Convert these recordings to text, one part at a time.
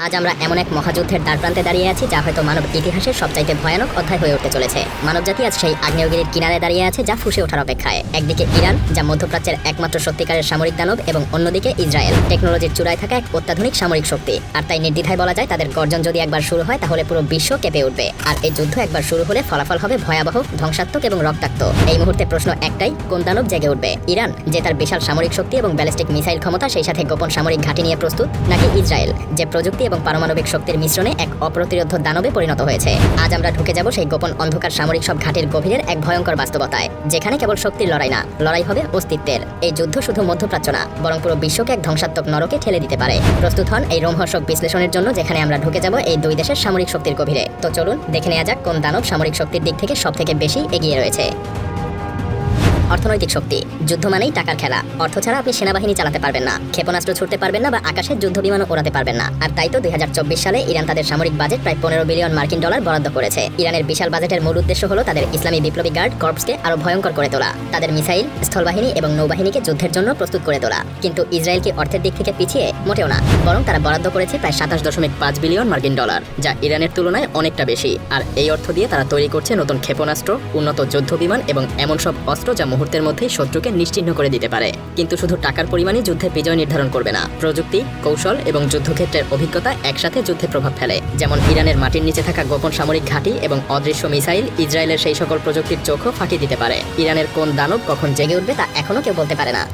আজ আমরা এমন এক মহাযুদ্ধের দ্বারপ্রান্তে দাঁড়িয়ে আছি যা হয়তো মানব ইতিহাসের সবচাইতে ভয়ানক অধ্যায় হয়ে উঠতে চলেছে। মানবজাতি আজ সেই আগ্নেয়গিরির কিনারে দাঁড়িয়ে আছে যা ফুঁসে ওঠার অপেক্ষায়। একদিকে ইরান, যা মধ্যপ্রাচ্যের একমাত্র সত্যিকারের সামরিক দানব, এবং অন্যদিকে ইসরায়েল, টেকনোলজির চূড়ায় থাকা এক অত্যাধুনিক সামরিক শক্তি। আর তাই নির্দ্বিধায় বলা যায়, তাদের গর্জন যদি একবার শুরু হয় তাহলে পুরো বিশ্ব কেঁপে উঠবে। আর এই যুদ্ধ একবার শুরু হলে ফলাফল হবে ভয়াবহ, ধ্বংসাত্মক এবং রক্তাক্ত। এই মুহূর্তে প্রশ্ন একটাই, কোন দানব জেগে উঠবে? ইরান, যে তার বিশাল সামরিক শক্তি এবং ব্যালিস্টিক মিসাইল ক্ষমতা, সেই সাথে গোপন সামরিক ঘাঁটি নিয়ে প্রস্তুত, নাকি ইসরায়েল, যে প্রযুক্তি এবং পারমাণবিক শক্তির মিশ্রণে এক অপ্রতিরোধ্য দানবে পরিণত হয়েছে? আজ আমরা ঢুকে যাব সেই গোপন অন্ধকার সামরিক সব ঘাটির গভীরের এক ভয়ঙ্কর বাস্তবতায়, যেখানে কেবল শক্তির লড়াই না, লড়াই হবে অস্তিত্বের। এই যুদ্ধ শুধু মধ্যপ্রাচ্য না, বরং পুরো বিশ্বকে এক ধ্বংসাত্মক নরকে ঠেলে দিতে পারে। প্রস্তুত হন এই রোমহর্ষক বিশ্লেষণের জন্য, যেখানে আমরা ঢুকে যাব এই দুই দেশের সামরিক শক্তির গভীরে। তো চলুন দেখে নেওয়া যাক কোন দানব সামরিক শক্তির দিক থেকে সবথেকে বেশি এগিয়ে রয়েছে। অর্থনৈতিক শক্তি। যুদ্ধ মানেই টাকার খেলা। অর্থ ছাড়া আপনি সেনাবাহিনী চালাতে পারবেন না, ক্ষেপণাস্ত্র ছুটতে পারবেন না, বা আকাশের যুদ্ধ বিমানও ওড়াতে পারবেন না। আর তাই তো 2024 সালে ইরান তাদের সামরিক বাজেট প্রায় 15 বিলিয়ন মার্কিন ডলার বরাদ্দ করেছে। ইরানের বিশাল বাজেটের মূল উদ্দেশ্য হলো তাদের ইসলামী বিপ্লবী গার্ড কর্পসকে আরো ভয়ঙ্কর করে তোলা, তাদের মিসাইল, স্থলবাহিনী এবং নৌবাহিনীকে যুদ্ধের জন্য প্রস্তুত করে তোলা। কিন্তু ইসরায়েল কি অর্থের দিক থেকে পিছিয়ে? মোটেও না, বরং তারা বরাদ্দ করেছে প্রায় 27.5 বিলিয়ন মার্কিন ডলার, যা ইরানের তুলনায় অনেকটা বেশি। আর এই অর্থ দিয়ে তারা তৈরি করছে নতুন ক্ষেপণাস্ত্র, উন্নত যুদ্ধ বিমান এবং এমন সব অস্ত্র যা মুহূর্তের মধ্যেই শত্রুকে নিশ্চিহ্ন করে দিতে পারে। কিন্তু শুধু টাকার পরিমাণই যুদ্ধে বিজয় নির্ধারণ করবে না, প্রযুক্তি, কৌশল এবং যুদ্ধক্ষেত্রের অভিজ্ঞতা একসাথে যুদ্ধে প্রভাব ফেলে। যেমন ইরানের মাটির নিচে থাকা গোপন সামরিক ঘাঁটি এবং অদৃশ্য মিসাইল ইসরায়েলের সেই সকল প্রযুক্তির চোখও ফাঁকি দিতে পারে। ইরানের কোন দানব কখন জেগে উঠবে তা এখনো কেউ বলতে পারে না।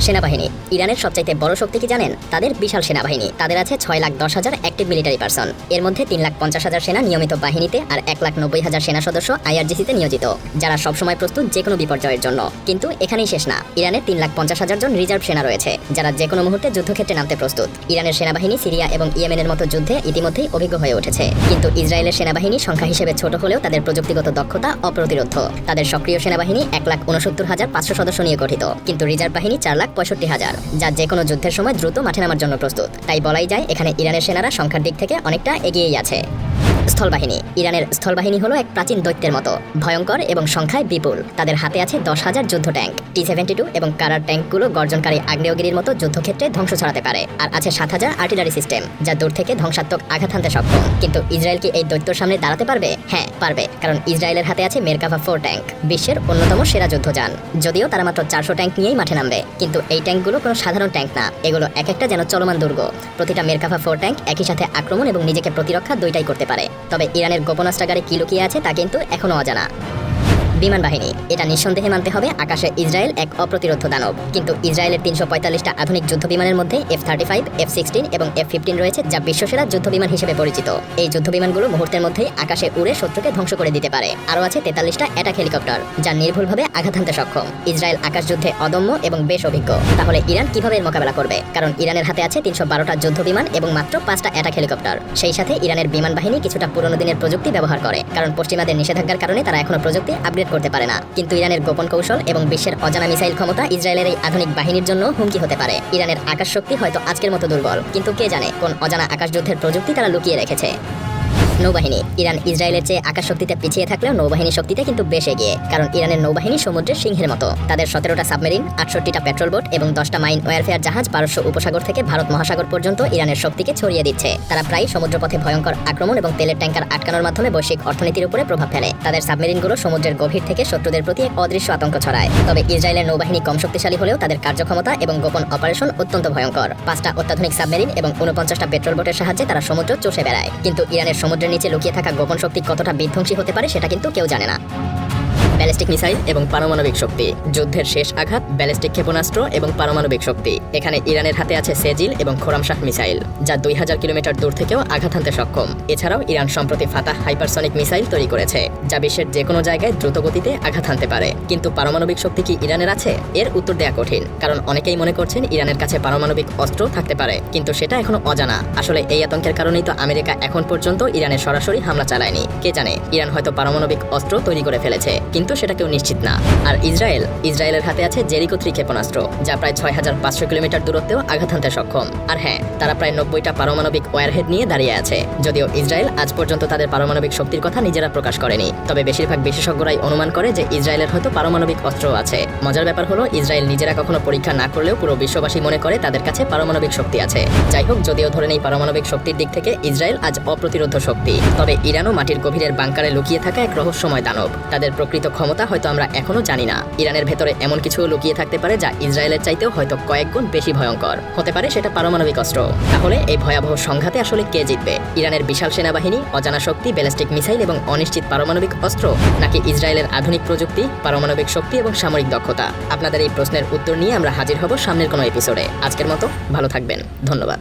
সেনাবাহিনী। ইরানের সবচাইতে বড় শক্তি কি জানেন? তাদের বিশাল সেনাবাহিনী। তাদের আছে 6,10,000 অ্যাক্টিভ মিলিটারি পারসন। এর মধ্যে 3,50,000 সেনা নিয়মিত বাহিনীতে আর 1,90,000 সেনা সদস্য IRGC-তে নিয়োজিত, যারা সবসময় প্রস্তুত যে কোনো বিপর্যয়ের জন্য। কিন্তু এখানেই শেষ না, ইরানের 3,50,000 জন রিজার্ভ সেনা রয়েছে, যারা যে কোনো মুহূর্তে যুদ্ধক্ষেত্রে নামতে প্রস্তুত। ইরানের সেনাবাহিনী সিরিয়া এবং ইয়েমেনের মতো যুদ্ধে ইতিমধ্যেই অভিজ্ঞ হয়ে উঠেছে। কিন্তু ইসরায়েলের সেনাবাহিনী সংখ্যা হিসেবে ছোট হলেও তাদের প্রযুক্তিগত দক্ষতা অপ্রতিরোধ্য। তাদের সক্রিয় সেনাবাহিনী 1,69,500 সদস্য নিয়ে গঠিত, কিন্তু রিজার্ভ বাহিনী 4,65,000, যা যে কোনো যুদ্ধের সময় দ্রুত মাঠে নামার জন্য প্রস্তুত। তাই বলাই যায় এখানে ইরানের সেনারা সংখ্যার দিক থেকে অনেকটা এগিয়েই আছে। স্থলবাহিনী। ইরানের স্থলবাহিনী হলো এক প্রাচীন দৈত্যের মতো, ভয়ঙ্কর এবং সংখ্যায় বিপুল। তাদের হাতে আছে 10,000 যুদ্ধ ট্যাঙ্ক, T-72 এবং কারার ট্যাঙ্কগুলো গর্জনকারী আগ্নেয়গিরির মতো যুদ্ধক্ষেত্রে ধ্বংস ছড়াতে পারে। আর আছে 7,000 আর্টিলারি সিস্টেম, যা দূর থেকে ধ্বংসাত্মক আঘাত হানতে সক্ষম। কিন্তু ইসরায়েল কি এই দৈত্যের সামনে দাঁড়াতে পারবে? হ্যাঁ, পারবে, কারণ ইসরায়েলের হাতে আছে মেরকাভা 4 ট্যাঙ্ক, বিশ্বের অন্যতম সেরা যুদ্ধযান। যদিও তারা মাত্র 400 ট্যাঙ্ক নিয়েই মাঠে নামবে, কিন্তু এই ট্যাঙ্কগুলো কোনো সাধারণ ট্যাঙ্ক না, এগুলো এক একটা যেন চলমান দুর্গ। প্রতিটা মেরকাভা 4 ট্যাঙ্ক একই সাথে আক্রমণ এবং নিজেকে প্রতিরক্ষা দুইটাই করতে পারে। তবে ইরানের গোপনাস্ত্রাগারে কি লুকিয়ে আছে তা কিন্তু এখনো অজানা। বিমান বাহিনী। এটা নিঃসন্দেহে মানতে হবে, আকাশে ইসরায়েল এক অপ্রতিরোধ্য দানব। কিন্তু ইসরায়েলের 345টা আধুনিক যুদ্ধ বিমানের মধ্যে F-35, F-16 এবং F-15 রয়েছে, যা বিশ্বসেরা যুদ্ধ বিমান হিসেবে পরিচিত। এই যুদ্ধ বিমানগুলো মুহূর্তের মধ্যেই আকাশে উড়ে শত্রুকে ধ্বংস করে দিতে পারে। আরও আছে 43টা অ্যাটাক হেলিকপ্টার, যা নির্ভুলভাবে আঘাত হানতে সক্ষম। ইসরায়েল আকাশ যুদ্ধে অদম্য এবং বেশ অভিজ্ঞ। তাহলে ইরান কিভাবে এর মোকাবেলা করবে? কারণ ইরানের হাতে আছে 312টা যুদ্ধ বিমান এবং মাত্র 5টা অ্যাটাক হেলিকপ্টার। সেই সাথে ইরানের বিমান বাহিনী কিছুটা পুরনো দিনের প্রযুক্তি ব্যবহার করে, কারণ পশ্চিমাদের নিষেধাজ্ঞার কারণে তারা এখনো প্রযুক্তি আপগ্রেড করতে পারে না। কিন্তু ইরানের গোপন কৌশল এবং বিশ্বের অজানা মিসাইল ক্ষমতা ইসরায়েলের এই আধুনিক বাহিনীর জন্য হুমকি হতে পারে। ইরানের আকাশ শক্তি হয়তো আজকের মতো দুর্বল, কিন্তু কে জানে কোন অজানা আকাশ যুদ্ধের প্রযুক্তি তারা লুকিয়ে রেখেছে। নৌবাহিনী। ইরান ইসরায়েলের চেয়ে আকাশ শক্তিতে পিছিয়ে থাকলেও নৌবাহিনী শক্তিতে কিন্তু বেশ এগিয়ে, কারণ ইরানের নৌবাহিনী সমুদ্রের সিংহের মতো। তাদের 17টা সাবমেরিন, 68টা পেট্রোল বোট এবং 10টা মাইন ওয়ারফেয়ার জাহাজ পারস্য উপসাগর থেকে ভারত মহাসাগর পর্যন্ত ইরানের শক্তিকে ছড়িয়ে দিচ্ছে। তারা প্রায় সমুদ্রপথে ভয়ঙ্কর আক্রমণ এবং তেলের ট্যাঙ্কার আটকানোর মাধ্যমে বৈশ্বিক অর্থনীতির উপরে প্রভাব ফেলে। তাদের সাবমেরিনগুলো সমুদ্রের গভীর থেকে শত্রুদের প্রতি এক অদৃশ্য আতঙ্ক ছড়ায়। তবে ইসরায়েলের নৌবাহিনী কম শক্তিশালী হলেও তাদের কার্যক্ষমতা এবং গোপন অপারেশন অত্যন্ত ভয়ঙ্কর। 5টা অত্যাধুনিক সাবমেরিন এবং 49টা পেট্রোল বোটের সাহায্যে তারা সমুদ্র চষে বেড়ায়। কিন্তু ইরানের সমুদ্রের নিচে লুকিয়ে থাকা গোপন শক্তি কতটা বিধ্বংসী হতে পারে সেটা কিন্তু কেউ জানে না। ব্যালিস্টিক মিসাইল এবং পারমাণবিক শক্তি। যুদ্ধের শেষ আঘাত, ব্যালিস্টিক ক্ষেপণাস্ত্র এবং পারমাণবিক শক্তি। এখানে ইরানের হাতে আছে সেজিল এবং খোরামশাহ মিসাইল, যা 2000 কিলোমিটার দূর থেকেও আঘাত হানতে সক্ষম। এছাড়াও ইরান সম্প্রতি ফাতাহ হাইপারসনিক মিসাইল তৈরি করেছে, যা বিশ্বের যে কোনো জায়গায় দ্রুত গতিতে আঘাত হানতে পারে। কিন্তু পারমাণবিক শক্তি কি ইরানের আছে? এর উত্তর দেওয়া কঠিন, কারণ অনেকেই মনে করছেন ইরানের কাছে পারমাণবিক অস্ত্র থাকতে পারে, কিন্তু সেটা এখনো অজানা। আসলে এই আতঙ্কের কারণেই তো আমেরিকা এখন পর্যন্ত ইরানে সরাসরি হামলা চালায়নি। কে জানে, ইরান হয়তো পারমাণবিক অস্ত্র তৈরি করে ফেলেছে, কিন্তু কিন্তু সেটা কেউ নিশ্চিত না। আর ইসরায়েলের হাতে আছে জেরিকো 3 ক্ষেপণাস্ত্র, যা প্রায় 6500 কিলোমিটার দূরত্বেও আঘাত হানতে সক্ষম। আর হ্যাঁ, তারা প্রায় 90টা পারমাণবিক ওয়ারহেড নিয়ে দাঁড়িয়ে আছে। যদিও ইসরায়েল আজ পর্যন্ত তাদের পারমাণবিক শক্তির কথা নিজেরা প্রকাশ করেনি, তবে বেশিরভাগ বিশেষজ্ঞরাই অনুমান করে যে ইসরায়েলের হয়তো পারমাণবিক অস্ত্র আছে। মজার ব্যাপার হলো, ইসরায়েল নিজেরা কখনো পরীক্ষা না করলেও পুরো বিশ্ববাসী মনে করে তাদের কাছে পারমাণবিক শক্তি আছে। যাই হোক, যদিও ধরে নেই পারমাণবিক শক্তির দিক থেকে ইসরায়েল আজ অপ্রতিরোধ্য শক্তি, তবে ইরানও মাটির গভীরের বাংকারে লুকিয়ে থাকা এক রহস্যময় দানব। তাদের প্রকৃত ক্ষমতা হয়তো আমরা এখনো জানি না। ইরানের ভেতরে এমন কিছু লুকিয়ে থাকতে পারে যা ইসরায়েলের চাইতেও হয়তো কয়েক গুণ বেশি ভয়ঙ্কর। হতে পারে সেটা পারমাণবিক অস্ত্র। তাহলে এই ভয়াবহ সংঘাতে আসলে কে জিতবে? ইরানের বিশাল সেনাবাহিনী, অজানা শক্তি, ব্যালিস্টিক মিসাইল এবং অনিশ্চিত পারমাণবিক অস্ত্র, নাকি ইসরায়েলের আধুনিক প্রযুক্তি, পারমাণবিক শক্তি এবং সামরিক দক্ষতা? আপনাদের এই প্রশ্নের উত্তর নিয়ে আমরা হাজির হব সামনের কোনো এপিসোডে। আজকের মতো ভালো থাকবেন, ধন্যবাদ।